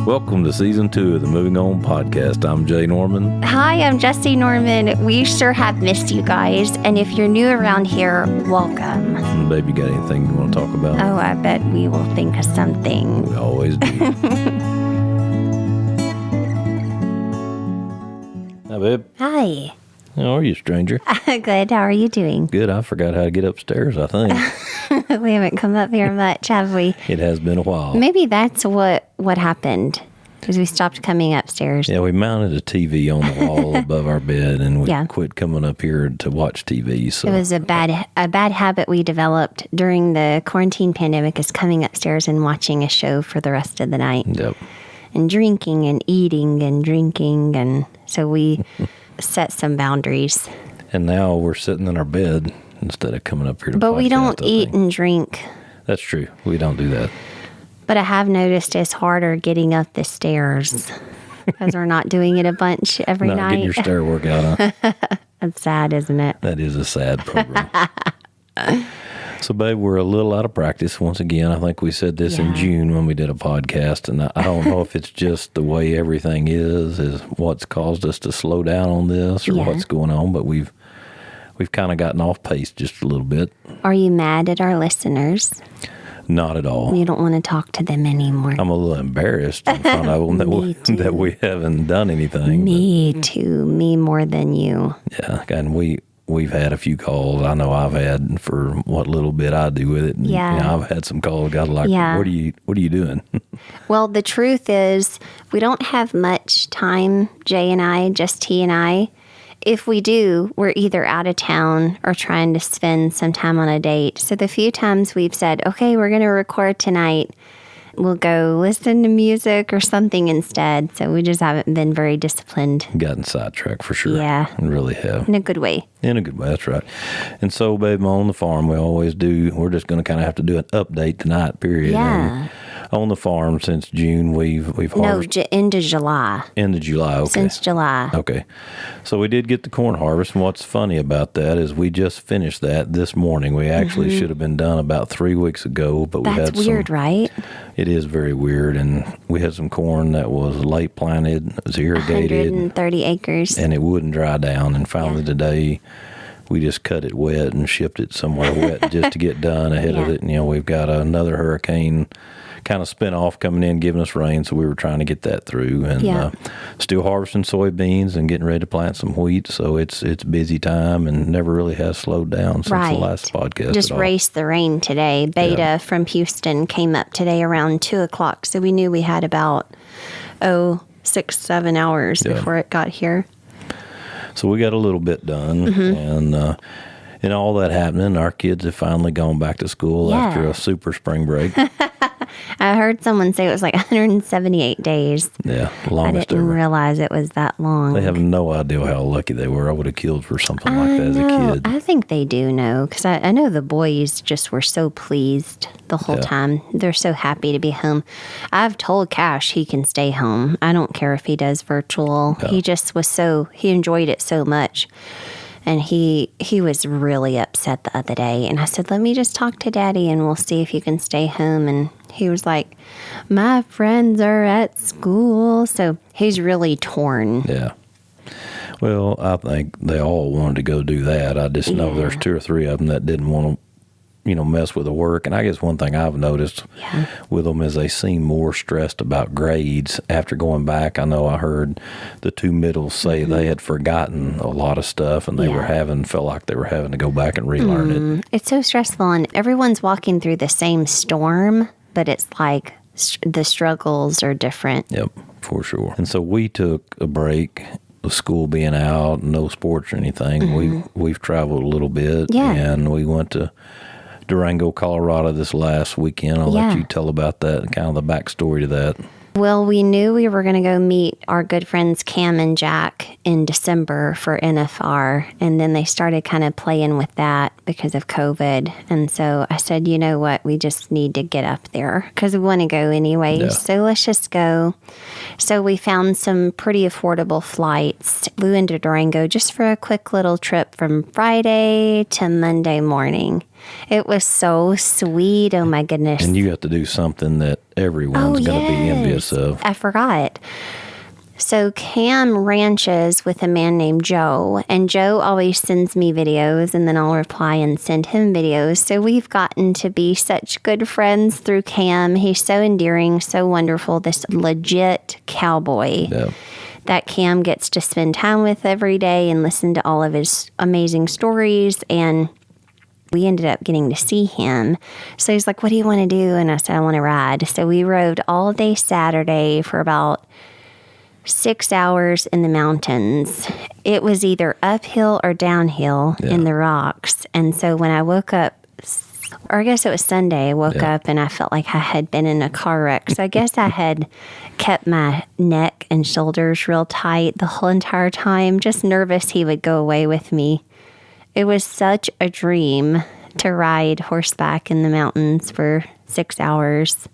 Welcome to Season 2 of the Moving On Podcast. I'm Jay Norman. Hi, I'm Jessie Norman. We sure have missed you guys. And if you're new around here, welcome. Babe, you got anything you want to talk about? Oh, I bet we will think of something. We always do. Hi, babe. Hi. How are you, stranger? Good. How are you doing? Good. I forgot how to get upstairs, I think. We haven't come up here much, have we? It has been a while. Maybe that's what happened, because we stopped coming upstairs. Yeah, we mounted a TV on the wall above our bed, and we Yeah. quit coming up here to watch TV. So It was a bad habit we developed during the quarantine pandemic, is coming upstairs and watching a show for the rest of the night. Yep. And drinking and eating and drinking. And so we set some boundaries. And now we're sitting in our bed instead of coming up here to But we podcast, don't I eat think. and drink. That's true. We don't do that. But I have noticed it's harder getting up the stairs because we're not doing it a bunch every Not getting night. your stair workout, huh? That's sad, isn't it? That is a sad program. So, babe, we're a little out of practice once again. I think we said this in Yeah. June when we did a podcast, and I don't know if it's just the way everything is what's caused us to slow down on this or Yeah. what's going on, but we've kind of gotten off pace just a little bit. Are you mad at our listeners? Not at all. You don't want to talk to them anymore. I'm a little embarrassed in front of them Me too. that we haven't done anything. Me too. Me more than you. Yeah, and we've had a few calls. I know I've had for what little bit I do with it. And, Yeah. you know, I've had some calls. Got like, Yeah. what are you doing? Well, the truth is, we don't have much time, Jay and I, just he and I. If we do, we're either out of town or trying to spend some time on a date. So the few times we've said, okay, we're going to record tonight, we'll go listen to music or something instead. So we just haven't been very disciplined Gotten sidetracked for sure. Yeah. And really have. in a good way. In a good way, that's right. And so, babe, on the farm, we always do. We're just going to kind of have to do an update tonight, period. Yeah. And on the farm since June, we've No, harvested. into July. End of July, okay. Since July. Okay. So we did get the corn harvest, and what's funny about that is we just finished that this morning. We actually should have been done about 3 weeks ago, but we That's had weird, right? It is very weird, and we had some corn that was late planted, it was irrigated, 130 acres. and it wouldn't dry down. And finally today, we just cut it wet and shipped it somewhere wet just to get done ahead of Yeah. it. And, you know, we've got another hurricane kind of spin off coming in, giving us rain, so we were trying to get that through. And Yeah. still harvesting soybeans and getting ready to plant some wheat. So it's busy time and never really has slowed down since Right. the last podcast. Just at all. raced the rain today. Beta from Houston came up today around 2 o'clock. So we knew we had about, 6-7 hours Yeah. before it got here. So we got a little bit done, and all that happening, our kids have finally gone back to school Yeah. after a super spring break. I heard someone say it was like 178 days. Yeah, I longest didn't ever. realize it was that long. They have no idea how lucky they were. I would have killed for something like that as a No, kid. I think they do know, because I know the boys just were so pleased the whole Yeah. time. They're so happy to be home. I've told Cash he can stay home. I don't care if he does virtual. Yeah. He just was he enjoyed it so much. And he was really upset the other day. And I said, let me just talk to Daddy and we'll see if you can stay home. And he was like, my friends are at school. So he's really torn. Yeah. Well, I think they all wanted to go do that. I just know there's 2 or 3 of them that didn't want to, mess with the work. And I guess one thing I've noticed with them is they seem more stressed about grades after going back. I know I heard the 2 middles say they had forgotten a lot of stuff and they felt like they were having to go back and relearn it. It's so stressful, and everyone's walking through the same storm, but it's like the struggles are different. Yep, for sure. And so we took a break. With school being out, no sports or anything. We've traveled a little bit, and we went to Durango, Colorado this last weekend. I'll let you tell about that and kind of the backstory to that. Well, we knew we were going to go meet our good friends Cam and Jack in December for NFR, and then they started kind of playing with that because of COVID. And so I said, you know what, we just need to get up there because we want to go anyway. Yeah. So let's just go. So we found some pretty affordable flights, flew into Durango just for a quick little trip from Friday to Monday morning. It was so sweet. Oh, my goodness. And you have to do something that everyone's going to be envious of. I forgot. So Cam ranches with a man named Joe, and Joe always sends me videos, and then I'll reply and send him videos. So we've gotten to be such good friends through Cam. He's so endearing, so wonderful, this legit cowboy that Cam gets to spend time with every day and listen to all of his amazing stories. And we ended up getting to see him. So he's like, what do you want to do? And I said, I want to ride. So we rode all day Saturday for about 6 hours in the mountains. It was either uphill or downhill in the rocks. And so when I woke up, or I guess it was Sunday, I woke up and I felt like I had been in a car wreck. So I guess I had kept my neck and shoulders real tight the whole entire time, just nervous he would go away with me. It was such a dream to ride horseback in the mountains for 6 hours.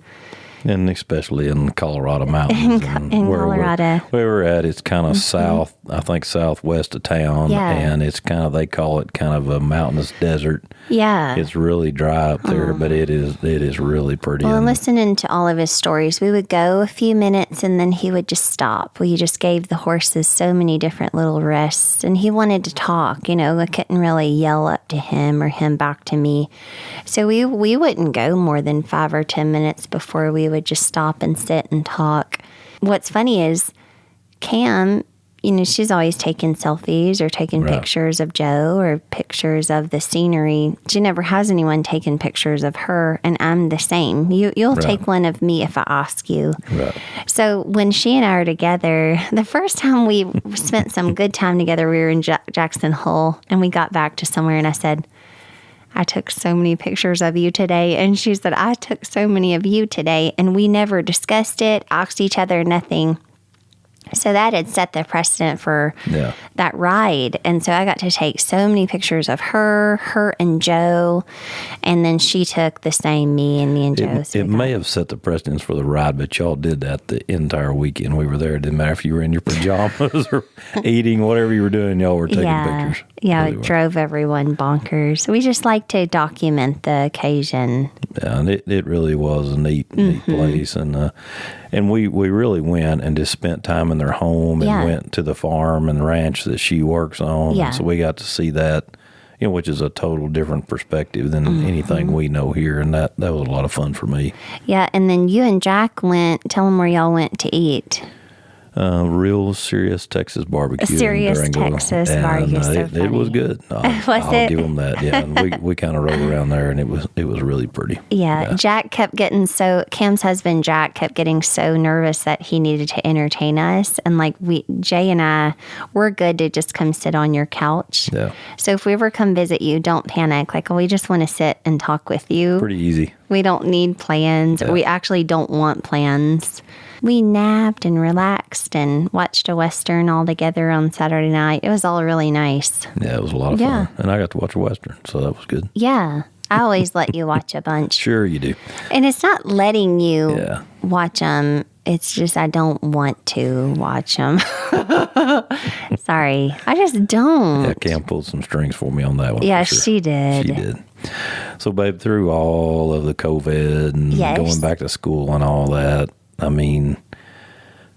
And especially in the Colorado mountains. In Colorado. Where we're at, it's kind of south, I think southwest of town. Yeah. And it's kind of, they call it kind of a mountainous desert. Yeah. It's really dry up there, but it is really pretty. Well, and listening to all of his stories, we would go a few minutes and then he would just stop. We just gave the horses so many different little rests. And he wanted to talk, I couldn't really yell up to him or him back to me. So we wouldn't go more than 5 or 10 minutes before we would just stop and sit and talk. What's funny is Cam, she's always taking selfies or taking pictures of Joe or pictures of the scenery. She never has anyone taking pictures of her, and I'm the same. You'll take one of me if I ask you. Right. So when she and I are together, the first time we spent some good time together, we were in Jackson Hole, and we got back to somewhere, and I said, I took so many pictures of you today. And she said, I took so many of you today. And we never discussed it, asked each other, nothing. So that had set the precedent for that ride. And so I got to take so many pictures of her and Joe. And then she took the same, me and Joe. It may have set the precedence for the ride, but y'all did that the entire weekend we were there. It didn't matter if you were in your pajamas or eating, whatever you were doing, y'all were taking pictures. Yeah, it drove everyone bonkers. We just like to document the occasion. Yeah, and it really was a neat place. And we really went and just spent time in their home and went to the farm and ranch that she works on. Yeah. So we got to see that, which is a total different perspective than anything we know here. And that was a lot of fun for me. Yeah, and then you and Jack went, tell them where y'all went to eat. Real serious Texas barbecue. Texas barbecue. It was good. I'll give them that. Yeah, and we kind of rode around there, and it was really pretty. Yeah, Jack kept getting Cam's husband Jack kept getting so nervous that he needed to entertain us, and Jay and I, we're good to just come sit on your couch. Yeah. So if we ever come visit you, don't panic. We just want to sit and talk with you. Pretty easy. We don't need plans. Yeah. We actually don't want plans. We napped and relaxed and watched a Western all together on Saturday night. It was all really nice. Yeah, it was a lot of fun. And I got to watch a Western, so that was good. Yeah. I always let you watch a bunch. Sure you do. And it's not letting you watch them. It's just I don't want to watch them. Sorry. I just don't. Yeah, Cam pulled some strings for me on that one. Yeah, she did. She did. So, babe, through all of the COVID and going back to school and all that, I mean,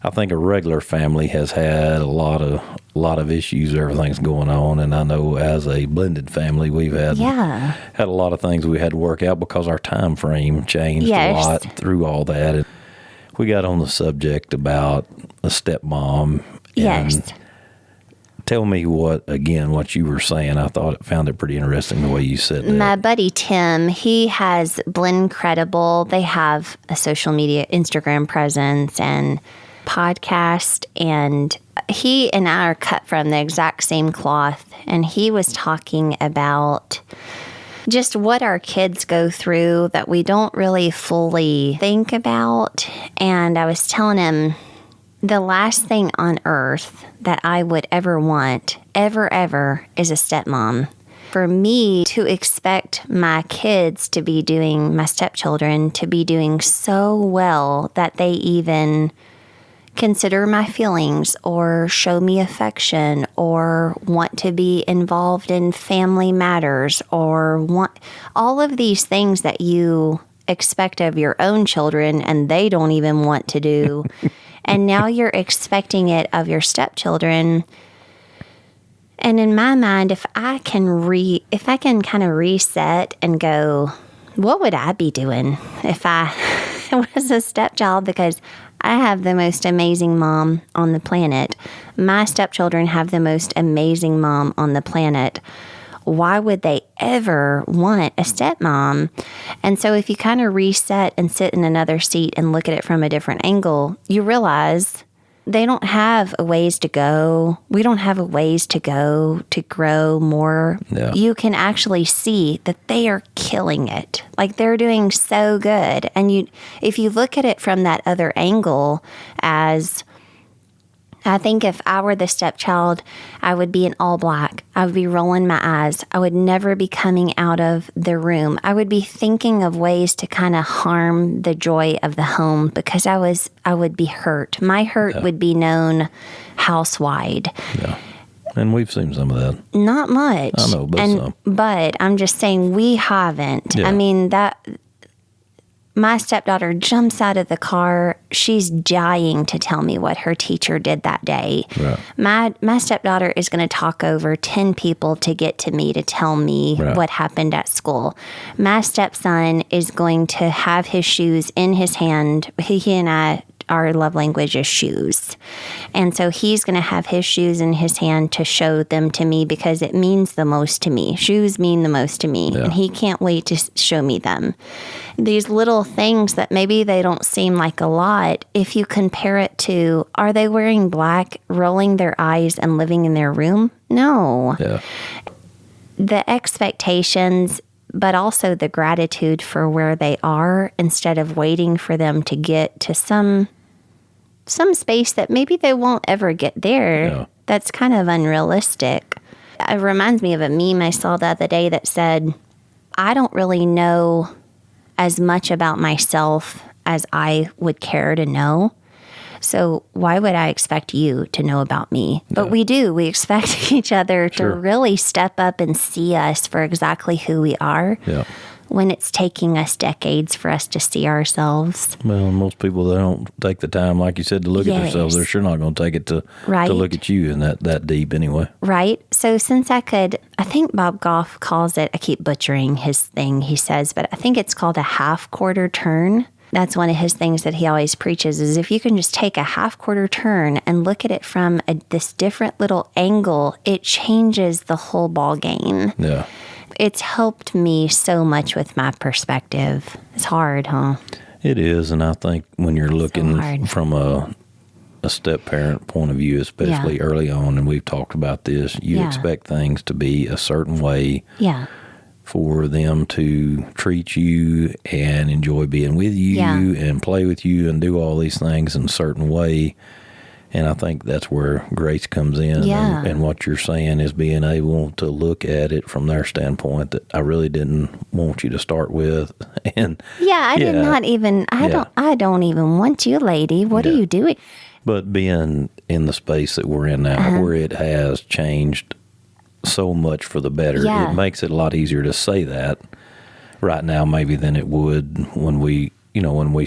I think a regular family has had a lot of issues. Everything's going on, and I know as a blended family, we've had a lot of things we had to work out because our time frame changed a lot through all that. And we got on the subject about a stepmom. Yes. Tell me what you were saying. I found it pretty interesting the way you said that. My buddy Tim, he has Blend Credible. They have a social media Instagram presence and podcast, and he and I are cut from the exact same cloth. And he was talking about just what our kids go through that we don't really fully think about. And I was telling him, the last thing on earth that I would ever want, ever, is a stepmom. For me to expect my stepchildren to be doing so well that they even consider my feelings or show me affection or want to be involved in family matters or want all of these things that you expect of your own children and they don't even want to do. And now you're expecting it of your stepchildren. And in my mind, if I can kind of reset and go, what would I be doing if I was a stepchild? Because I have the most amazing mom on the planet. My stepchildren have the most amazing mom on the planet. Why would they ever want a stepmom? And so if you kind of reset and sit in another seat and look at it from a different angle, you realize they don't have a ways to go. We don't have a ways to go to grow more. Yeah. You can actually see that they are killing it. Like they're doing so good. And if you look at it from that other angle as, I think if I were the stepchild, I would be in all black. I would be rolling my eyes. I would never be coming out of the room. I would be thinking of ways to kind of harm the joy of the home because I would be hurt. My hurt would be known house-wide. Yeah. And we've seen some of that. Not much. I know, but some. But I'm just saying we haven't. Yeah. I mean, my stepdaughter jumps out of the car. She's dying to tell me what her teacher did that day. Right. My stepdaughter is going to talk over 10 people to get to me to tell me what happened at school. My stepson is going to have his shoes in his hand. He and I, our love language is shoes. And so he's going to have his shoes in his hand to show them to me because it means the most to me. Shoes mean the most to me. Yeah. And he can't wait to show me them. These little things that maybe they don't seem like a lot, if you compare it to, are they wearing black, rolling their eyes and living in their room? No. Yeah. The expectations, but also the gratitude for where they are instead of waiting for them to get to some space that maybe they won't ever get there. Yeah. That's kind of unrealistic. It reminds me of a meme I saw the other day that said, I don't really know as much about myself as I would care to know. So why would I expect you to know about me? Yeah. But we do. We expect each other to really step up and see us for exactly who we are. Yeah. When it's taking us decades for us to see ourselves. Well, most people, they don't take the time, like you said, to look at themselves. They're sure not going to take it to look at you in that deep anyway. Right. So since I think Bob Goff calls it, I keep butchering his thing he says, but I think it's called a half-quarter turn. That's one of his things that he always preaches is if you can just take a half-quarter turn and look at it from this different little angle, it changes the whole ball game. Yeah. It's helped me so much with my perspective. It's hard, huh? It is, and I think when you're looking from a step-parent point of view, especially early on, and we've talked about this, you expect things to be a certain way for them to treat you and enjoy being with you and play with you and do all these things in a certain way. And I think that's where grace comes in. Yeah. And what you're saying is being able to look at it from their standpoint that I really didn't want you to start with. And I did not even, I don't even want you, lady. What are you doing? But being in the space that we're in now, where it has changed so much for the better, it makes it a lot easier to say that right now maybe than it would when we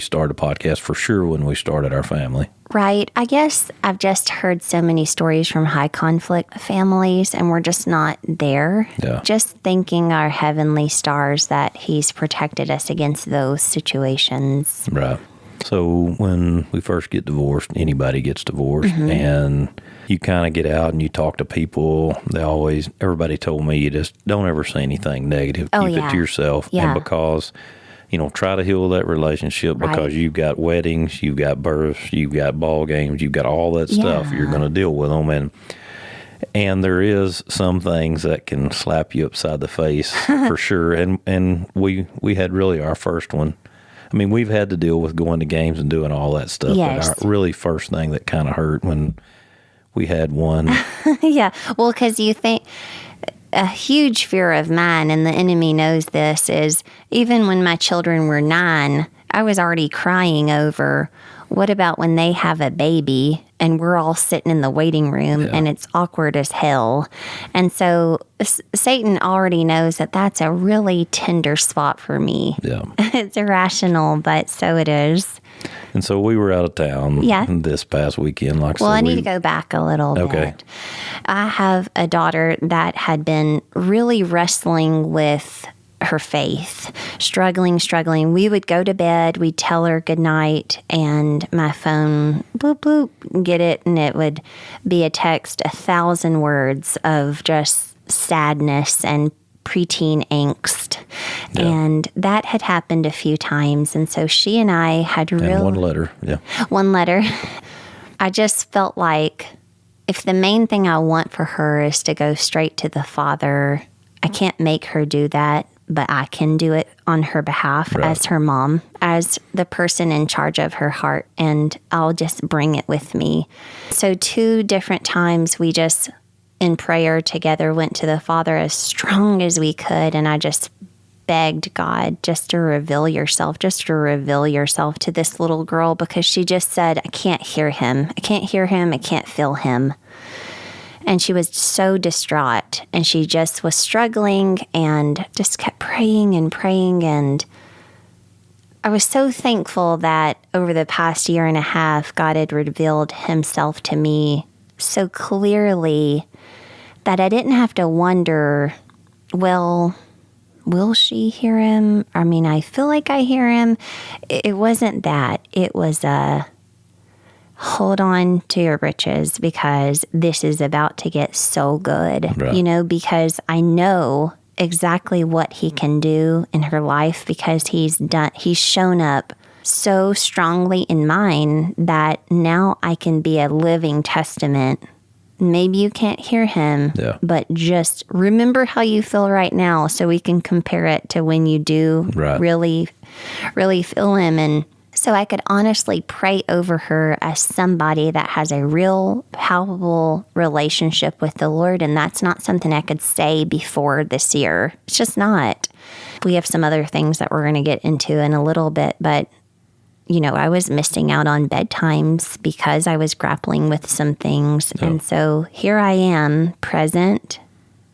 started a podcast, for sure when we started our family. Right. I guess I've just heard so many stories from high conflict families, and we're just not there. Yeah. Just thanking our heavenly stars that he's protected us against those situations. Right. So when we first get divorced, anybody gets divorced, and you kind of get out and you talk to people. Everybody told me you just don't ever say anything negative. Keep it to yourself. Yeah. And because try to heal that relationship because you've got weddings, you've got births, you've got ball games, you've got all that stuff. You're going to deal with them. And there is some things that can slap you upside the face for sure. And we had really our first one. I mean, we've had to deal with going to games and doing all that stuff. Yes. But our really first thing that kind of hurt when we had one. Yeah. Well, because you think... A huge fear of mine, and the enemy knows this, is even when my children were 9, I was already crying over, what about when they have a baby and we're all sitting in the waiting room and it's awkward as hell? And so Satan already knows that that's a really tender spot for me. Yeah. It's irrational, but so it is. And so we were out of town this past weekend. Well, I need to go back a little bit. I have a daughter that had been really wrestling with her faith, struggling. We would go to bed, we'd tell her good night, and my phone, boop, boop, get it, and it would be a text, 1,000 words of just sadness and preteen angst. Yeah. And that had happened a few times. And so she and I had one letter. Yeah. One letter. I just felt like if the main thing I want for her is to go straight to the Father, I can't make her do that, but I can do it on her behalf as her mom, as the person in charge of her heart, and I'll just bring it with me. So 2 different times we just, in prayer together, went to the Father as strong as we could, and I just begged God just to reveal yourself to this little girl, because she just said, I can't hear him. I can't feel him. And she was so distraught, and she just was struggling and just kept praying. And I was so thankful that over the past year and a half, God had revealed himself to me so clearly that I didn't have to wonder, well, will she hear him? I mean, I feel like I hear him. It wasn't that. It was hold on to your britches, because this is about to get so good, because I know exactly what he can do in her life, because he's shown up so strongly in mine that now I can be a living testament. Maybe you can't hear him, but just remember how you feel right now, so we can compare it to when you do really, really feel him. And so I could honestly pray over her as somebody that has a real, palpable relationship with the Lord. And that's not something I could say before this year. It's just not. We have some other things that we're going to get into in a little bit. But, I was missing out on bedtimes because I was grappling with some things. Oh. And so here I am, present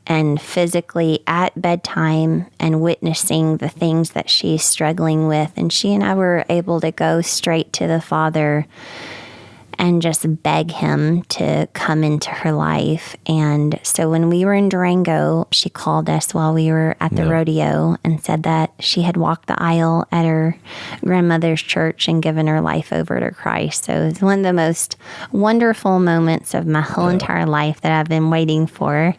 and physically at bedtime and witnessing the things that she's struggling with. And she and I were able to go straight to the Father and just beg him to come into her life. And so when we were in Durango, she called us while we were at the rodeo and said that she had walked the aisle at her grandmother's church and given her life over to Christ. So it's one of the most wonderful moments of my whole entire life that I've been waiting for.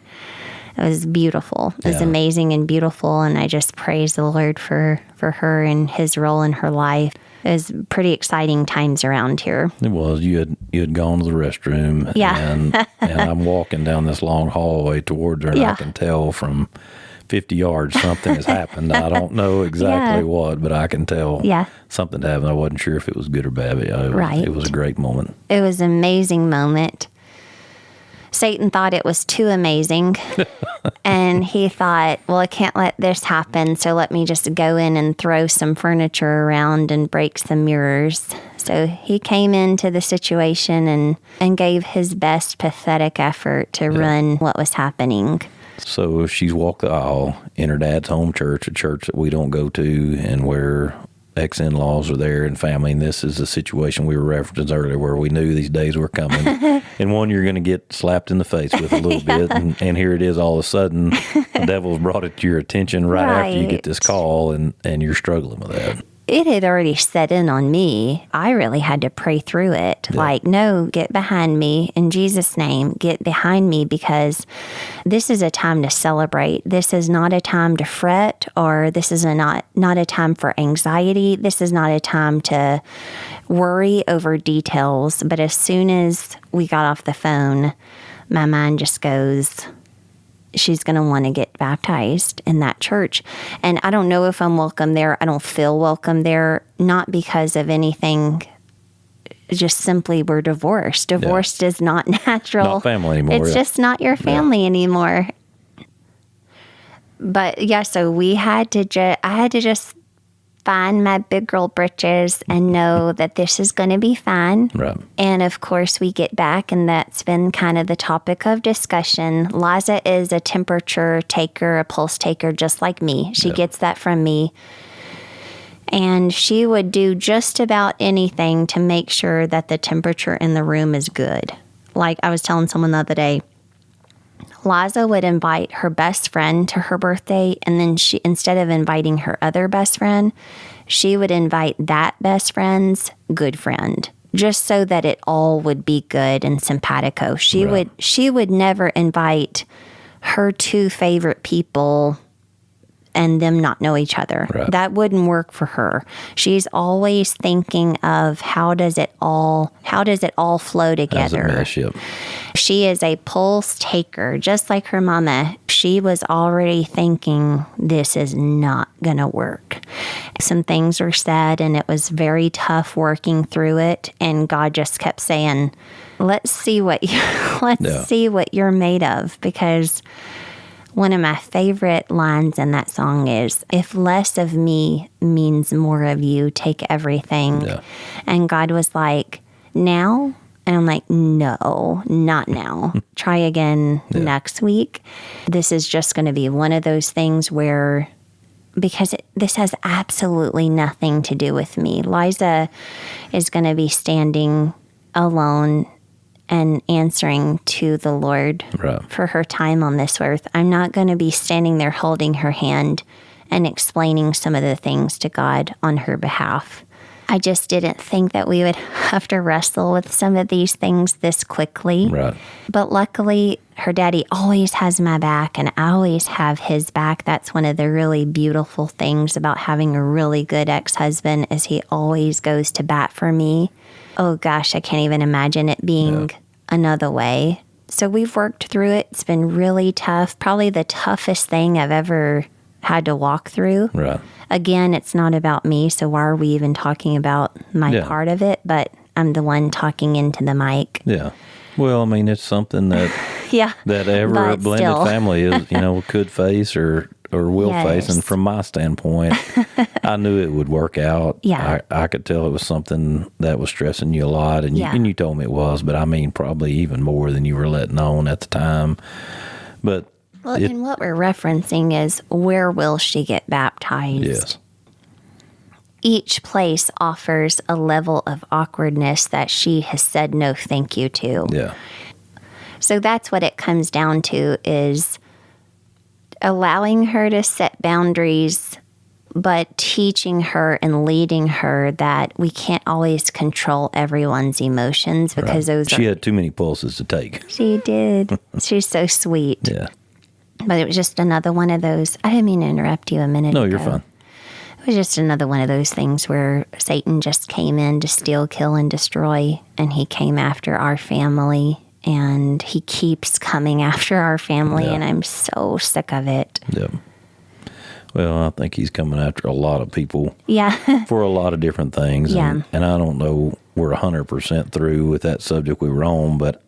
It was beautiful. It was amazing and beautiful. And I just praise the Lord for her and his role in her life. It was pretty exciting times around here. It was. You had gone to the restroom. Yeah. And I'm walking down this long hallway towards her, and I can tell from 50 yards something has happened. I don't know exactly what, but I can tell something happened. I wasn't sure if it was good or bad. But it was a great moment. It was an amazing moment. Satan thought it was too amazing, and he thought, well, I can't let this happen, so let me just go in and throw some furniture around and break some mirrors. So he came into the situation and gave his best pathetic effort to run what was happening. So she's walked the aisle in her dad's home church, a church that we don't go to, and where ex-in-laws are there and family, and this is the situation we were referencing earlier where we knew these days were coming. And one you're going to get slapped in the face with a little bit, and here it is all of a sudden, the devil's brought it to your attention right after you get this call, and you're struggling with that. It had already set in on me. I really had to pray through it. Yeah. Like, no, get behind me. In Jesus' name, get behind me, because this is a time to celebrate. This is not a time to fret, or this is not a time for anxiety. This is not a time to worry over details. But as soon as we got off the phone, my mind just goes, she's going to want to get baptized in that church. And I don't know if I'm welcome there. I don't feel welcome there, not because of anything. Just simply we're divorced. Divorced is not natural. Not family anymore. It's just not your family anymore. But so we had to I had to just find my big girl britches and know that this is going to be fine. Right. And of course, we get back, and that's been kind of the topic of discussion. Liza is a temperature taker, a pulse taker, just like me. She gets that from me. And she would do just about anything to make sure that the temperature in the room is good. Like I was telling someone the other day, Liza would invite her best friend to her birthday, and then she, instead of inviting her other best friend, she would invite that best friend's good friend, just so that it all would be good and simpatico. She would never invite her two favorite people and them not know each other. Right. That wouldn't work for her. She's always thinking of how does it all flow together. As a mashup. She is a pulse taker, just like her mama. She was already thinking this is not going to work. Some things were said, and it was very tough working through it. And God just kept saying, "Let's see what see what you're made of," because one of my favorite lines in that song is, "If less of me means more of you, take everything." Yeah. And God was like, "Now?" And I'm like, "No, not now. Try again next week." This is just going to be one of those things where, because this has absolutely nothing to do with me. Liza is going to be standing alone and answering to the Lord for her time on this earth. I'm not going to be standing there holding her hand and explaining some of the things to God on her behalf. I just didn't think that we would have to wrestle with some of these things this quickly. Right. But luckily, her daddy always has my back, and I always have his back. That's one of the really beautiful things about having a really good ex-husband, is he always goes to bat for me. Oh gosh, I can't even imagine it being another way. So we've worked through it. It's been really tough. Probably the toughest thing I've ever had to walk through. Right. Again, it's not about me, so why are we even talking about my part of it? But I'm the one talking into the mic. Yeah. Well, I mean, it's something that that every blended family is, could face or will face. And from my standpoint, I knew it would work out. Yeah. I could tell it was something that was stressing you a lot, and you told me it was, but I mean, probably even more than you were letting on at the time. But and what we're referencing is, where will she get baptized? Yes. Each place offers a level of awkwardness that she has said no thank you to. Yeah. So that's what it comes down to, is allowing her to set boundaries, but teaching her and leading her that we can't always control everyone's emotions, because she had too many pulses to take. She did. She's so sweet. Yeah. But it was just another one of those. I didn't mean to interrupt you a minute ago. No, you're fine. It was just another one of those things where Satan just came in to steal, kill, and destroy, and he came after our family, and he keeps coming after our family, and I'm so sick of it. Yeah. Well, I think he's coming after a lot of people. Yeah. For a lot of different things. Yeah. And I don't know we're 100% through with that subject we were on, but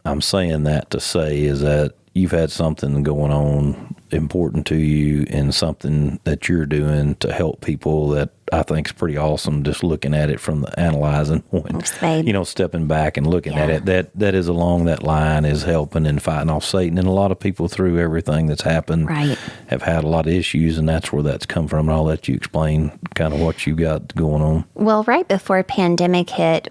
I'm saying that to say is that you've had something going on important to you, and something that you're doing to help people that I think is pretty awesome, just looking at it from the analyzing point. Thanks, babe. Stepping back and looking at it. That is along that line, is helping and fighting off Satan. And a lot of people through everything that's happened have had a lot of issues, and that's where that's come from. And I'll let you explain kind of what you got going on. Well, right before pandemic hit,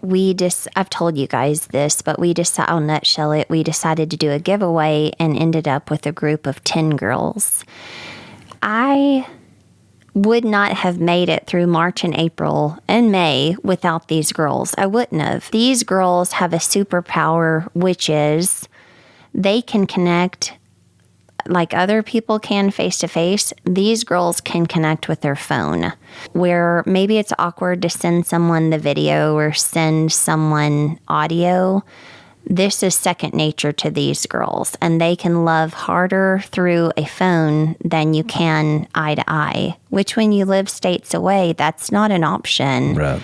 I've told you guys this, but I'll nutshell it. We decided to do a giveaway and ended up with a group of 10 girls. I would not have made it through March and April and May without these girls. I wouldn't have. These girls have a superpower, which is they can connect like other people can face to face. These girls can connect with their phone, where maybe it's awkward to send someone the video or send someone audio. This is second nature to these girls, and they can love harder through a phone than you can eye to eye, which when you live states away, that's not an option. Right.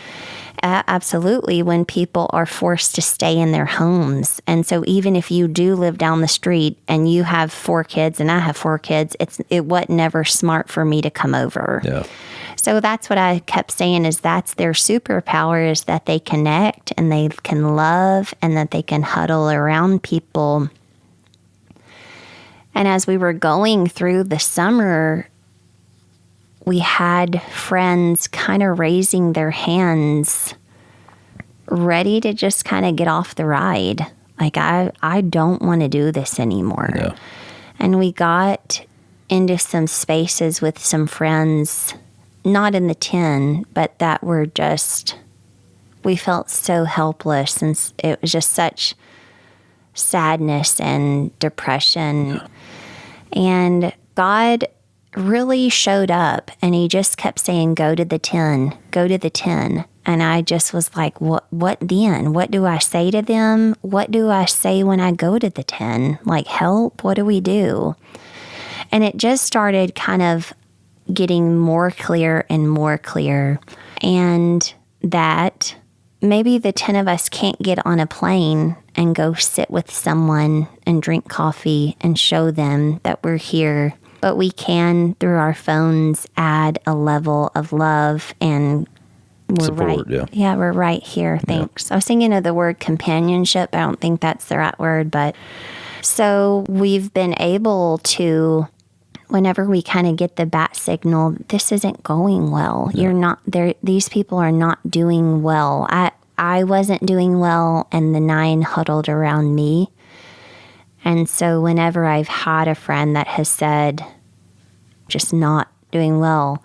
Absolutely, when people are forced to stay in their homes. And so even if you do live down the street and you have 4 kids and I have 4 kids, it wasn't never smart for me to come over. Yeah. So that's what I kept saying, is that's their superpower, is that they connect and they can love and that they can huddle around people. And as we were going through the summer, we had friends kind of raising their hands, ready to just kind of get off the ride. Like, I don't want to do this anymore. Yeah. And we got into some spaces with some friends, not in the 10, but that were just, we felt so helpless. And it was just such sadness and depression. Yeah. And God really showed up, and he just kept saying, go to the 10, go to the 10. And I just was like, what then? What do I say to them? What do I say when I go to the 10? Like, help? What do we do? And it just started kind of getting more clear and more clear. And that maybe the 10 of us can't get on a plane and go sit with someone and drink coffee and show them that we're here. But we can, through our phones, add a level of love and we're support, right. Yeah, we're right here. Thanks. Yeah. I was thinking of the word companionship. I don't think that's the right word, but so we've been able to, whenever we kind of get the bat signal, this isn't going well. Yeah. You're not there. These people are not doing well. I wasn't doing well, and the 9 huddled around me. And so whenever I've had a friend that has said, just not doing well,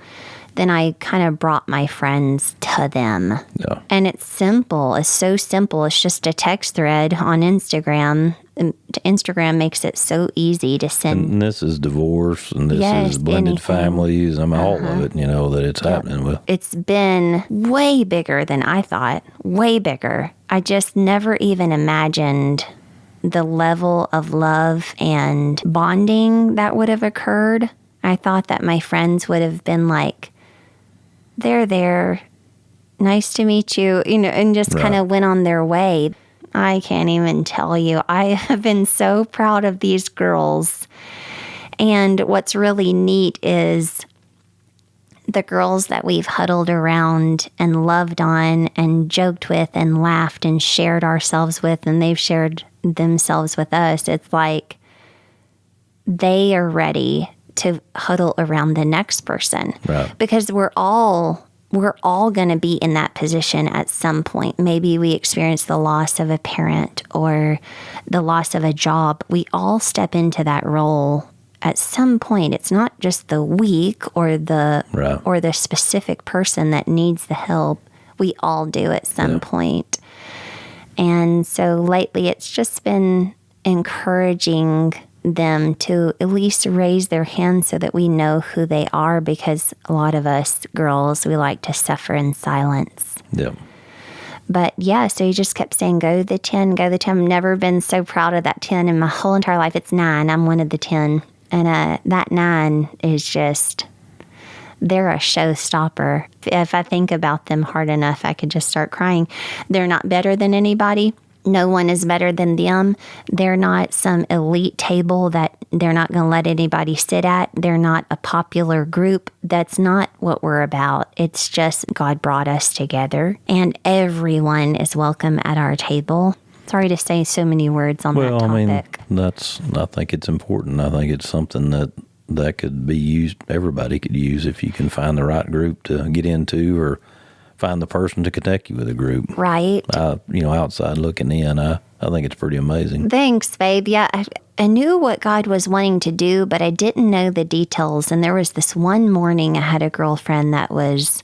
then I kind of brought my friends to them. Yeah. And it's simple. It's so simple. It's just a text thread on Instagram. Instagram makes it so easy to send. And this is divorce, and this is blended families. I mean, all of it, that it's happening with. It's been way bigger than I thought. Way bigger. I just never even imagined the level of love and bonding that would have occurred. I thought that my friends would have been like, they're there, nice to meet you, and just kind of went on their way. I can't even tell you. I have been so proud of these girls. And what's really neat is the girls that we've huddled around and loved on and joked with and laughed and shared ourselves with, and they've shared themselves with us. It's like they are ready to huddle around the next person, because we're all going to be in that position at some point. Maybe we experience the loss of a parent or the loss of a job. We all step into that role at some point. It's not just the weak or the specific person that needs the help. We all do at some point. And so lately it's just been encouraging them to at least raise their hands so that we know who they are, because a lot of us girls, we like to suffer in silence. Yeah. But so he just kept saying, go to the 10, go to the 10. I've never been so proud of that 10 in my whole entire life. It's 9. I'm one of the 10. And that 9 is just, they're a showstopper. If I think about them hard enough, I could just start crying. They're not better than anybody. No one is better than them. They're not some elite table that they're not going to let anybody sit at. They're not a popular group. That's not what we're about. It's just God brought us together, and everyone is welcome at our table. Sorry to say so many words on that topic. Well, I think it's important. I think it's something that could be used, everybody could use, if you can find the right group to get into, or find the person to connect you with a group. Right. Outside looking in, I think it's pretty amazing. Thanks, babe. Yeah, I knew what God was wanting to do, but I didn't know the details. And there was this one morning I had a girlfriend that was,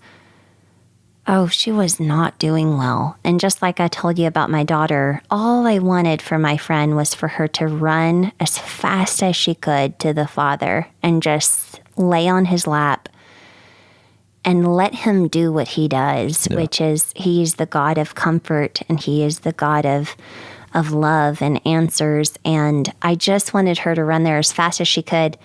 she was not doing well. And just like I told you about my daughter, all I wanted for my friend was for her to run as fast as she could to the Father and just lay on his lap and let him do what he does, which is he's the God of comfort, and he is the God of love and answers. And I just wanted her to run there as fast as she could.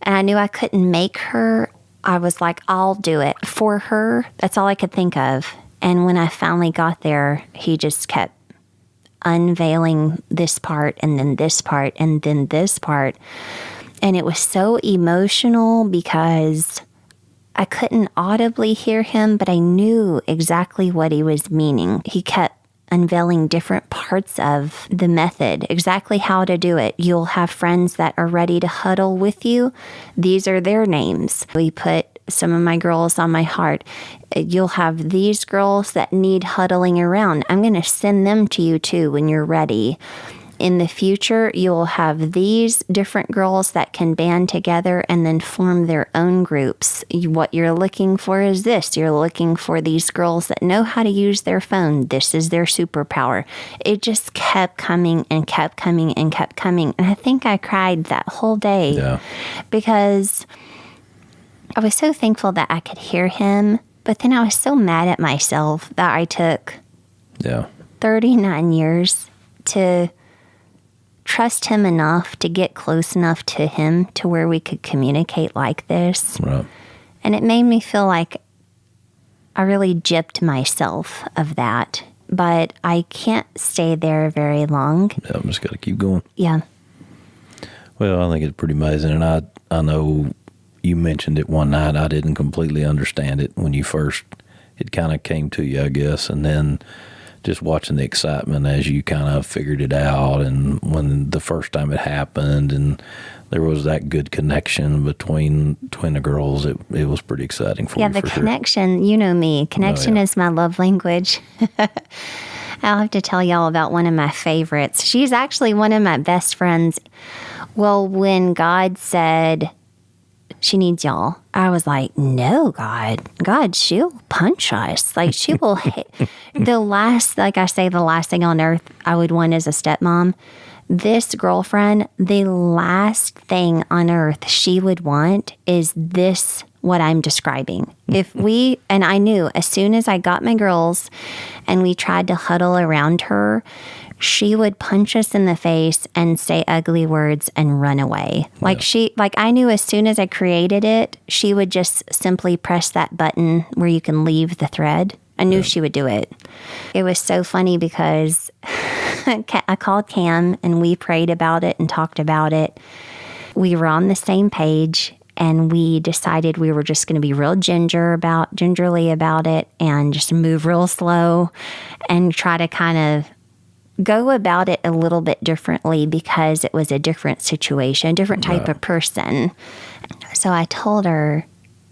And I knew I couldn't make her. I was like, I'll do it for her. That's all I could think of. And when I finally got there, he just kept unveiling this part and then this part and then this part. And it was so emotional because I couldn't audibly hear him, but I knew exactly what he was meaning. He kept unveiling different parts of the method, exactly how to do it. You'll have friends that are ready to huddle with you. These are their names. We put some of my girls on my heart. You'll have these girls that need huddling around. I'm going to send them to you too when you're ready. In the future, you'll have these different girls that can band together and then form their own groups. What you're looking for is this. You're looking for these girls that know how to use their phone. This is their superpower. It just kept coming and kept coming and kept coming. And I think I cried that whole day because I was so thankful that I could hear him. But then I was so mad at myself that I took 39 years to trust him enough to get close enough to him to where we could communicate like this. Right. And it made me feel like I really gypped myself of that. But I can't stay there very long. Yeah, I'm just got to keep going. Yeah. Well, I think it's pretty amazing. And I know you mentioned it one night. I didn't completely understand it when you first, it kind of came to you, I guess. And then just watching the excitement as you kind of figured it out, and when the first time it happened, and there was that good connection between the girls, it was pretty exciting for me. Yeah, the connection, you know me. Connection is my love language. I'll have to tell y'all about one of my favorites. She's actually one of my best friends. Well, when God said she needs y'all, I was like, no, God, she'll punch us. Like, she will hit. The last thing on earth I would want is a stepmom. This girlfriend, the last thing on earth she would want is this, what I'm describing. And I knew as soon as I got my girls and we tried to huddle around her, she would punch us in the face and say ugly words and run away. I knew as soon as I created it, she would just simply press that button where you can leave the thread. I knew she would do it. It was so funny because I called Cam and we prayed about it and talked about it. We were on the same page and we decided we were just going to be real gingerly about it and just move real slow and try to kind of go about it a little bit differently because it was a different situation, a different type of person. So I told her,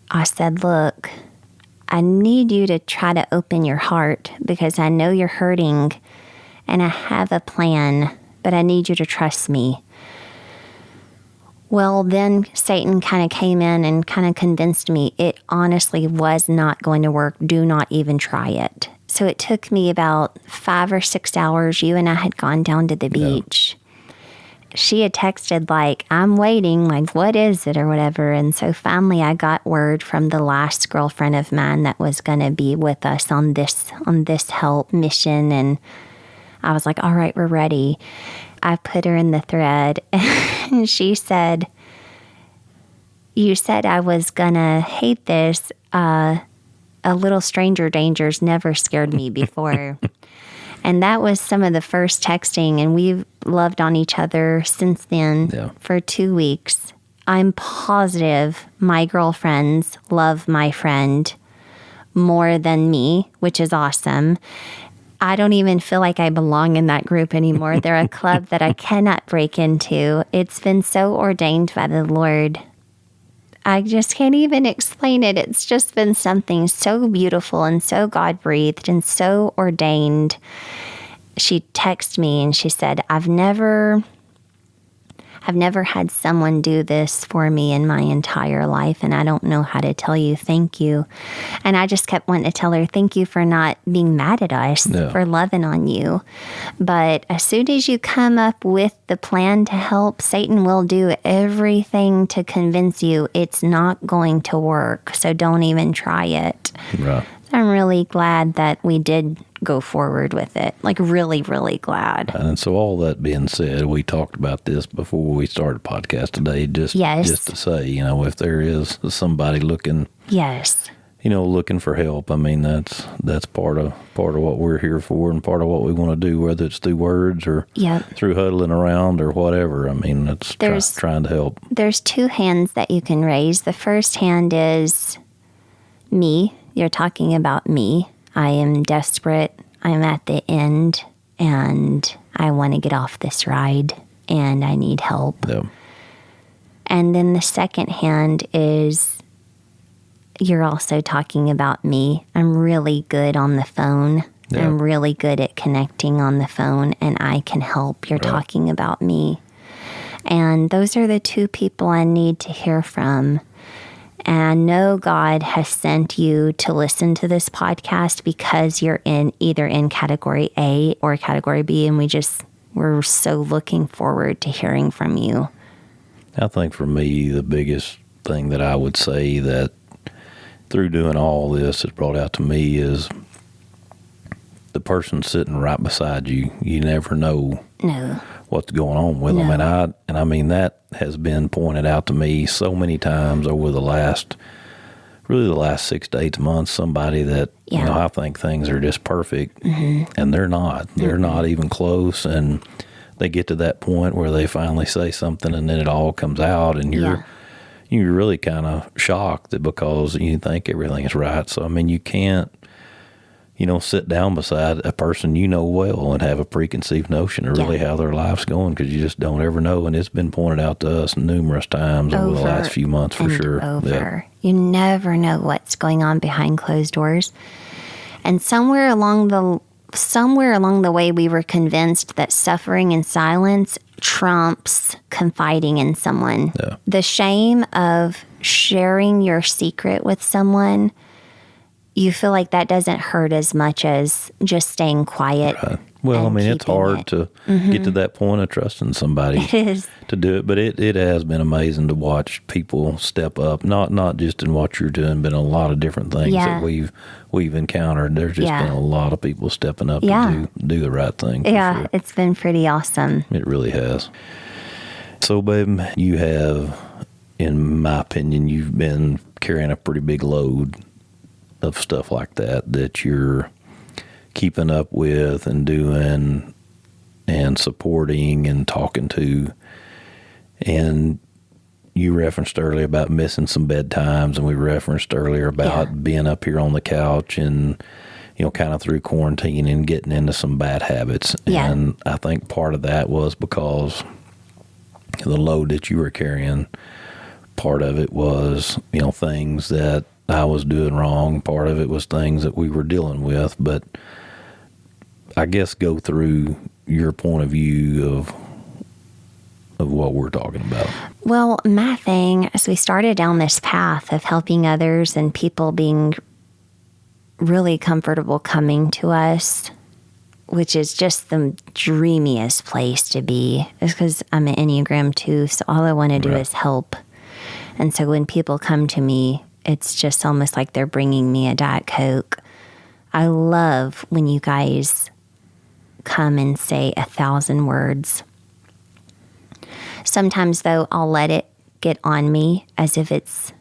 I said, look, I need you to try to open your heart because I know you're hurting and I have a plan, but I need you to trust me. Well, then Satan kind of came in and kind of convinced me it honestly was not going to work. Do not even try it. So it took me about 5 or 6 hours. You and I had gone down to the beach. She had texted like, I'm waiting, like, what is it or whatever. And so finally I got word from the last girlfriend of mine that was going to be with us on this help mission. And I was like, all right, we're ready. I put her in the thread and she said, you said I was going to hate this. A little stranger dangers never scared me before. And that was some of the first texting, and we've loved on each other since then for 2 weeks. I'm positive my girlfriends love my friend more than me, which is awesome. I don't even feel like I belong in that group anymore. They're a club that I cannot break into. It's been so ordained by the Lord. I just can't even explain it. It's just been something so beautiful and so God-breathed and so ordained. She texted me and she said, I've never had someone do this for me in my entire life, and I don't know how to tell you thank you. And I just kept wanting to tell her, thank you for not being mad at us, for loving on you. But as soon as you come up with the plan to help, Satan will do everything to convince you it's not going to work. So don't even try it. Right. I'm really glad that we did go forward with it. Like, really, really glad. And so all that being said, we talked about this before we started the podcast today, just to say, if there is somebody looking, looking for help. I mean, that's part of what we're here for, and part of what we want to do, whether it's through words or through huddling around or whatever. I mean, it's trying to help. There's two hands that you can raise. The first hand is me. You're talking about me. I am desperate. I'm at the end, and I want to get off this ride, and I need help. Yeah. And then the second hand is you're also talking about me. I'm really good on the phone. Yeah. I'm really good at connecting on the phone, and I can help. You're talking about me. And those are the two people I need to hear from. And I know God has sent you to listen to this podcast because you're either in category A or category B, and we're so looking forward to hearing from you. I think for me, the biggest thing that I would say that through doing all this has brought out to me is the person sitting right beside you. You never know what's going on with them. And I mean, that has been pointed out to me so many times over the last 6 to 8 months. Somebody that, I think things are just perfect, and they're not. They're not even close. And they get to that point where they finally say something, and then it all comes out, and you're really kind of shocked because you think everything is right. So, I mean, you can't, sit down beside a person well and have a preconceived notion of really how their life's going, because you just don't ever know. And it's been pointed out to us numerous times over the last few months for sure. Yeah. You never know what's going on behind closed doors. And somewhere along the way, we were convinced that suffering in silence trumps confiding in someone. Yeah. The shame of sharing your secret with someone, you feel like that doesn't hurt as much as just staying quiet. Right. Well, I mean, it's hard to get to that point of trusting somebody to do it, but it has been amazing to watch people step up, not just in what you're doing, but in a lot of different things that we've encountered. There's just been a lot of people stepping up to do the right thing. Yeah, it's been pretty awesome. It really has. So, babe, you have, in my opinion, you've been carrying a pretty big load of stuff like that you're keeping up with and doing and supporting and talking to. And you referenced earlier about missing some bedtimes, and we referenced earlier about being up here on the couch and, kind of through quarantine and getting into some bad habits. Yeah. And I think part of that was because the load that you were carrying, part of it was, things that I was doing wrong. Part of it was things that we were dealing with. But I guess go through your point of view of what we're talking about. Well, my thing, as we started down this path of helping others and people being really comfortable coming to us, which is just the dreamiest place to be, is because I'm an Enneagram 2, so all I want to do is help. And so when people come to me, it's just almost like they're bringing me a Diet Coke. I love when you guys come and say 1,000 words. Sometimes, though, I'll let it get on me as if it's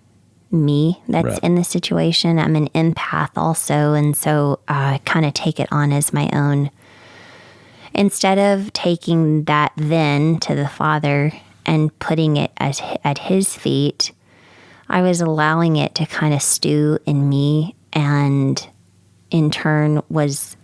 me that's in the situation. I'm an empath also, and so I kind of take it on as my own. Instead of taking that then to the Father and putting it at His feet, I was allowing it to kind of stew in me, and in turn was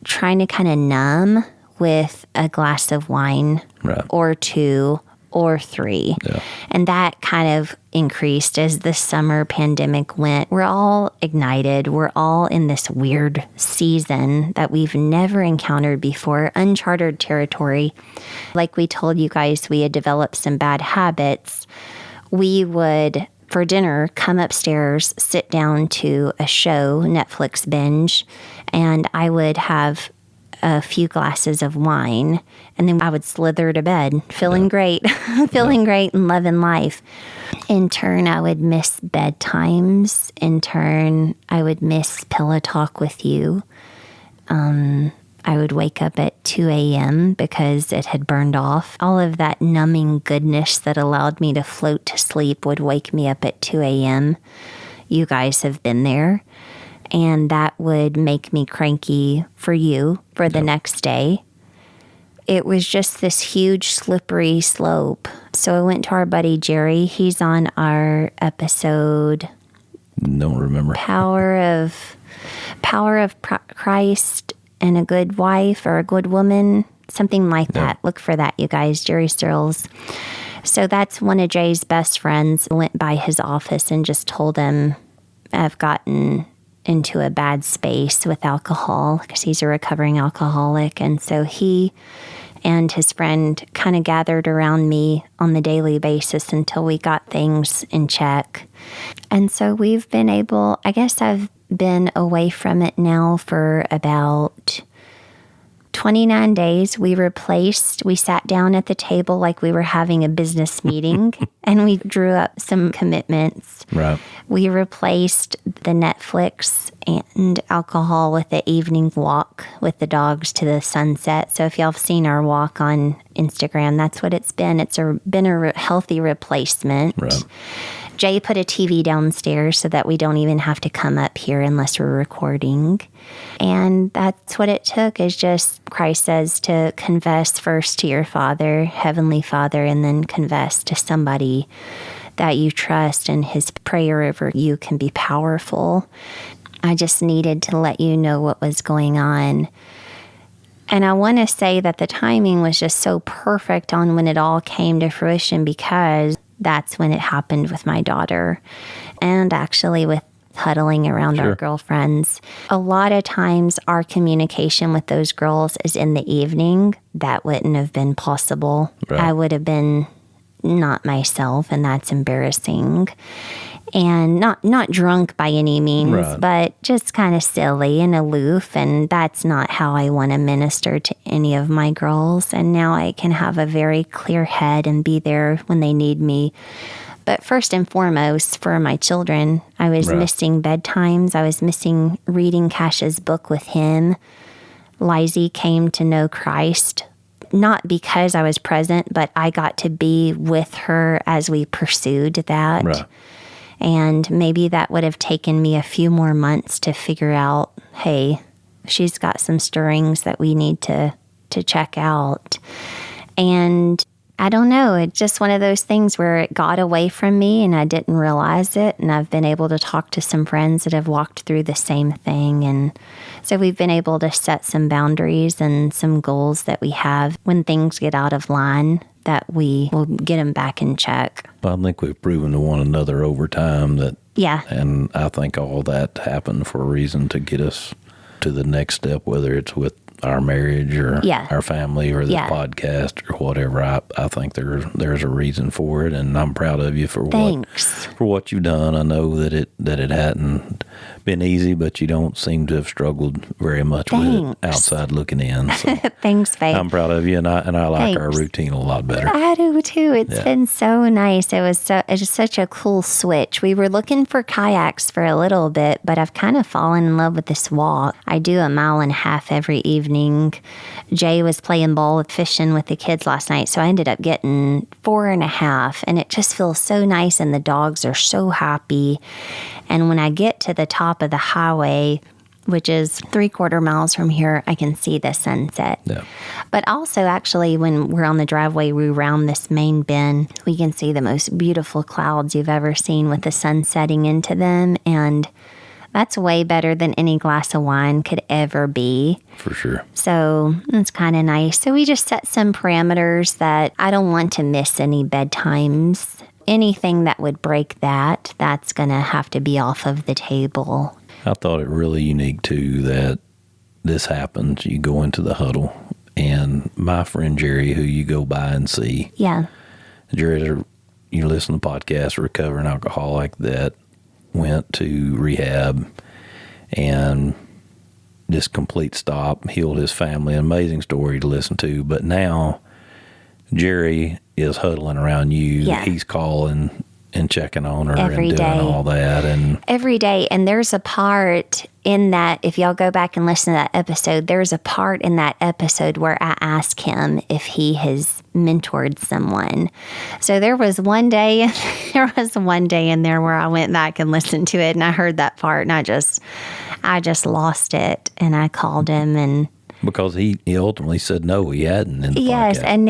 trying to kind of numb with a glass of wine or 2 or 3. Yeah. And that kind of increased as the summer pandemic went. We're all ignited. We're all in this weird season that we've never encountered before, uncharted territory. Like we told you guys, we had developed some bad habits. We would, for dinner, come upstairs, sit down to a show, Netflix binge, and I would have a few glasses of wine, and then I would slither to bed, feeling great, great and loving life. In turn, I would miss bedtimes. In turn, I would miss pillow talk with you. I would wake up at 2 a.m. because it had burned off. All of that numbing goodness that allowed me to float to sleep would wake me up at 2 a.m. you guys have been there. And that would make me cranky for you for the next day. It was just this huge slippery slope. So I went to our buddy Jerry. He's on our episode. Don't remember. Power of Christ and a Good Wife or a Good Woman. Something like that. Look for that, you guys. Jerry Stirls. So that's one of Jay's best friends. Went by his office and just told him, I've gotten into a bad space with alcohol because he's a recovering alcoholic. And so he and his friend kind of gathered around me on the daily basis until we got things in check. And so we've been able, I guess I've been away from it now for about 29 days. We sat down at the table like we were having a business meeting and we drew up some commitments. Right. We replaced the Netflix and alcohol with the evening walk with the dogs to the sunset. So if y'all have seen our walk on Instagram, that's what it's been. It's been a healthy replacement. Right. Jay put a TV downstairs so that we don't even have to come up here unless we're recording. And that's what it took, is just, Christ says to confess first to your Father, Heavenly Father, and then confess to somebody that you trust, and his prayer over you can be powerful. I just needed to let you know what was going on. And I want to say that the timing was just so perfect on when it all came to fruition, because that's when it happened with my daughter and actually with huddling around our girlfriends. A lot of times our communication with those girls is in the evening. That wouldn't have been possible. Right. I would have been not myself, and that's embarrassing. And not drunk by any means, but just kind of silly and aloof. And that's not how I want to minister to any of my girls. And now I can have a very clear head and be there when they need me. But first and foremost, for my children, I was missing bedtimes. I was missing reading Cash's book with him. Lizzie came to know Christ, not because I was present, but I got to be with her as we pursued that. Right. And maybe that would have taken me a few more months to figure out, hey, she's got some stirrings that we need to check out. And I don't know, it's just one of those things where it got away from me and I didn't realize it. And I've been able to talk to some friends that have walked through the same thing. And so we've been able to set some boundaries and some goals that we have when things get out of line, that we will get them back in check. Well, I think we've proven to one another over time that, and I think all that happened for a reason, to get us to the next step, whether it's with our marriage or our family or the podcast or whatever. I think there's a reason for it, and I'm proud of you for what you've done. I know that it hadn't been easy, but you don't seem to have struggled very much with it outside looking in. So Thanks, babe. I'm proud of you, and I like our routine a lot better. I do too. It's been so nice. It was such a cool switch. We were looking for kayaks for a little bit, but I've kind of fallen in love with this walk. I do 1.5 miles every evening. Jay was playing ball with fishing with the kids last night, so I ended up getting 4.5, and it just feels so nice, and the dogs are so happy. And when I get to the top of the highway, which is 3/4 miles from here, I can see the sunset. Yeah. But also, actually, when we're on the driveway, we round this main bend, we can see the most beautiful clouds you've ever seen with the sun setting into them. And that's way better than any glass of wine could ever be. For sure. So it's kind of nice. So we just set some parameters that I don't want to miss any bedtimes. Anything that would break that's going to have to be off of the table. I thought it really unique, too, that this happens. You go into the huddle, and my friend Jerry, who you go by and see. Yeah. Jerry's you listen to podcasts, recovering alcoholic that went to rehab and just complete stop, healed his family. An amazing story to listen to. But now Jerry is huddling around you. Yeah. He's calling and checking on her every and doing day. all that. And every day. And there's a part in that, if y'all go back and listen to that episode, there's a part in that episode where I ask him if he has mentored someone. So there was one day in there where I went back and listened to it, and I heard that part, and I just lost it. And I called him, and because he ultimately said no, he hadn't in the yes, podcast. and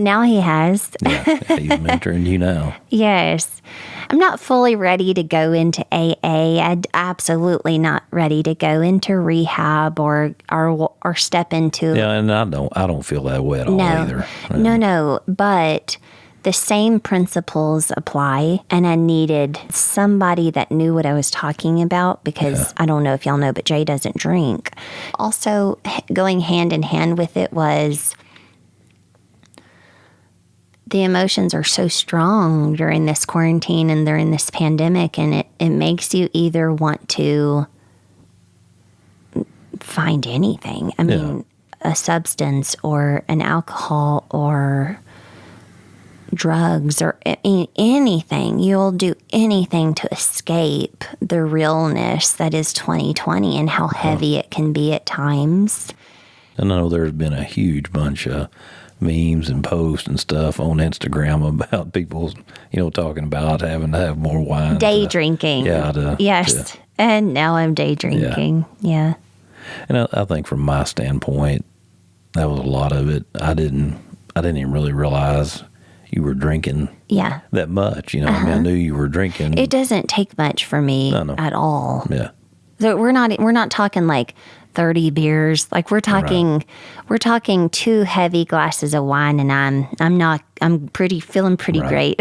now he has. Yeah, he's mentoring you now. Yes. I'm not fully ready to go into AA. I'm absolutely not ready to go into rehab or step into. Yeah, and I don't feel that way at all either. No. But the same principles apply, and I needed somebody that knew what I was talking about, because I don't know if y'all know, but Jay doesn't drink. Also, going hand in hand with it was the emotions are so strong during this quarantine and during this pandemic, and it makes you either want to find anything. I mean, a substance or an alcohol or drugs or anything. You'll do anything to escape the realness that is 2020 and how heavy it can be at times. And I know there's been a huge bunch of memes and posts and stuff on Instagram about people, talking about having to have more wine. Day drinking. Yeah. Yes. And now I'm day drinking. Yeah. And I think from my standpoint, that was a lot of it. I didn't even really realize you were drinking that much. I mean, I knew you were drinking. It doesn't take much for me at all. Yeah. So we're not talking like 30 beers. Like we're talking 2 heavy glasses of wine, and I'm feeling pretty great.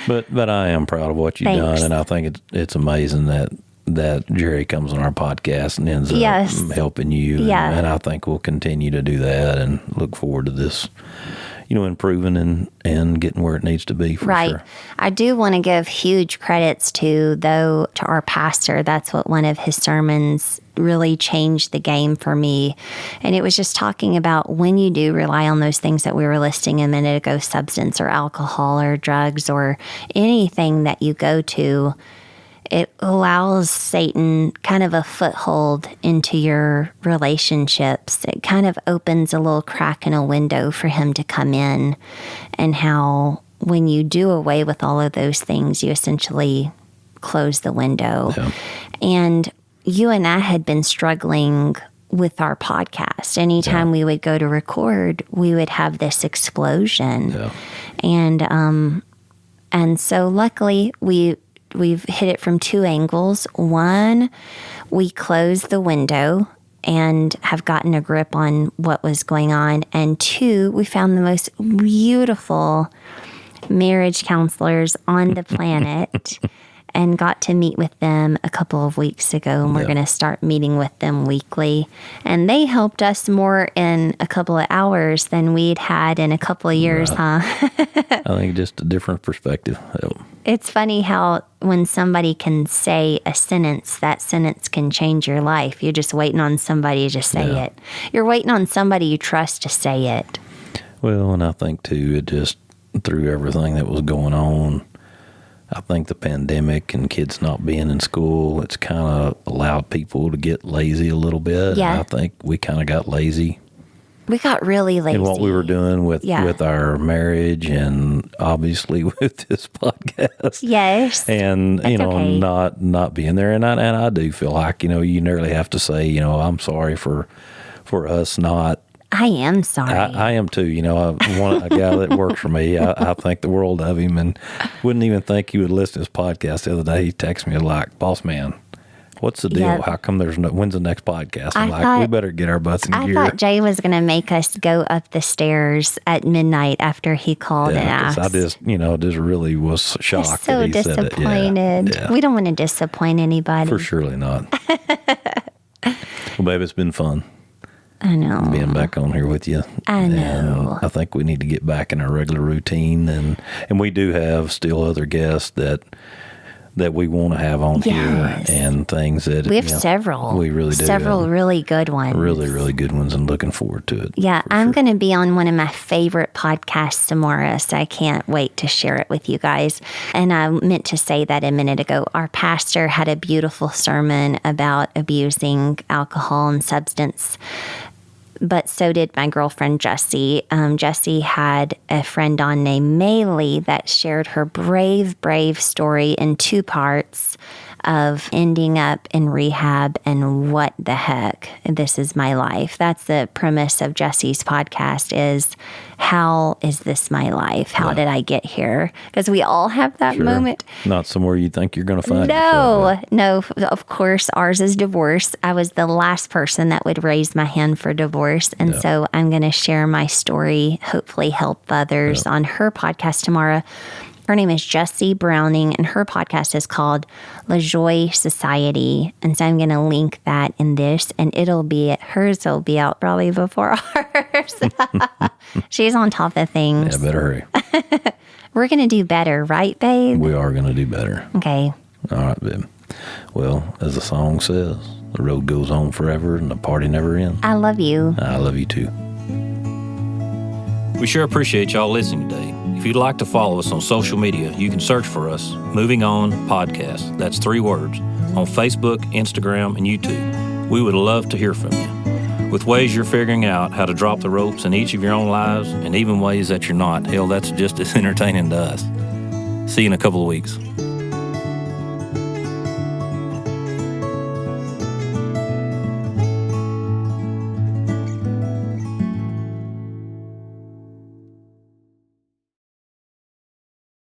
But I am proud of what you've done, and I think it's amazing that Jerry comes on our podcast and ends up helping you. Yeah. And I think we'll continue to do that, and look forward to this, improving and getting where it needs to be for sure. I do want to give huge credits to our pastor. That's what one of his sermons really changed the game for me. And it was just talking about when you do rely on those things that we were listing a minute ago, substance or alcohol or drugs or anything that you go to, it allows Satan kind of a foothold into your relationships. It kind of opens a little crack in a window for him to come in, and how when you do away with all of those things, you essentially close the window. Yeah. And you and I had been struggling with our podcast. Anytime we would go to record, we would have this explosion. Yeah. And so luckily we've hit it from 2 angles. One, we closed the window and have gotten a grip on what was going on. And 2, we found the most beautiful marriage counselors on the planet and got to meet with them a couple of weeks ago. And we're going to start meeting with them weekly. And they helped us more in a couple of hours than we'd had in a couple of years, huh? I think just a different perspective. It's funny how when somebody can say a sentence, that sentence can change your life. You're just waiting on somebody to say it. You're waiting on somebody you trust to say it. Well, and I think, too, it just, through everything that was going on, I think the pandemic and kids not being in school, it's kind of allowed people to get lazy a little bit. Yeah. And I think we kind of got lazy. We got really lazy. In what we were doing with our marriage and obviously with this podcast. Yes. And, not being there. And I do feel like, you nearly have to say, I'm sorry for us not. I am sorry. I am too. I want a guy that works for me. I think the world of him, and wouldn't even think he would listen to this podcast. The other day, he texted me like, "Boss man, what's the deal? Yep. How come when's the next podcast?" I'm we better get our butts in gear. I thought Jay was going to make us go up the stairs at midnight after he called and asked. I just really was shocked. So that he disappointed. Said it. We don't want to disappoint anybody. For surely not. Well, babe, it's been fun. I know. Being back on here with you. I know. And I think we need to get back in our regular routine. And we do have still other guests that that we want to have on here, and things that we have several. We really do. Several really good ones. Really, really good ones, and looking forward to it. Yeah, I'm going to be on one of my favorite podcasts tomorrow, so I can't wait to share it with you guys. And I meant to say that a minute ago. Our pastor had a beautiful sermon about abusing alcohol and substance, but so did my girlfriend, Jessie. Jessie had a friend on named Maylee that shared her brave story in 2 parts of ending up in rehab and what the heck, this is my life. That's the premise of Jessie's podcast is, how is this my life? How did I get here? Because we all have that moment. Not somewhere you think you're going to find No, of course, ours is divorce. I was the last person that would raise my hand for divorce. And so I'm going to share my story, hopefully help others on her podcast tomorrow. Her name is Jessie Browning, and her podcast is called Lajoie Society. And so I'm going to link that in this, and hers will be out probably before ours. She's on top of things. Yeah, better hurry. We're going to do better, right, babe? We are going to do better. Okay. All right, babe. Well, as the song says, the road goes on forever and the party never ends. I love you. I love you too. We sure appreciate y'all listening today. If you'd like to follow us on social media, you can search for us, Moving On Podcast. That's 3 words, on Facebook, Instagram, and YouTube. We would love to hear from you. With ways you're figuring out how to drop the ropes in each of your own lives, and even ways that you're not, hell, that's just as entertaining to us. See you in a couple of weeks.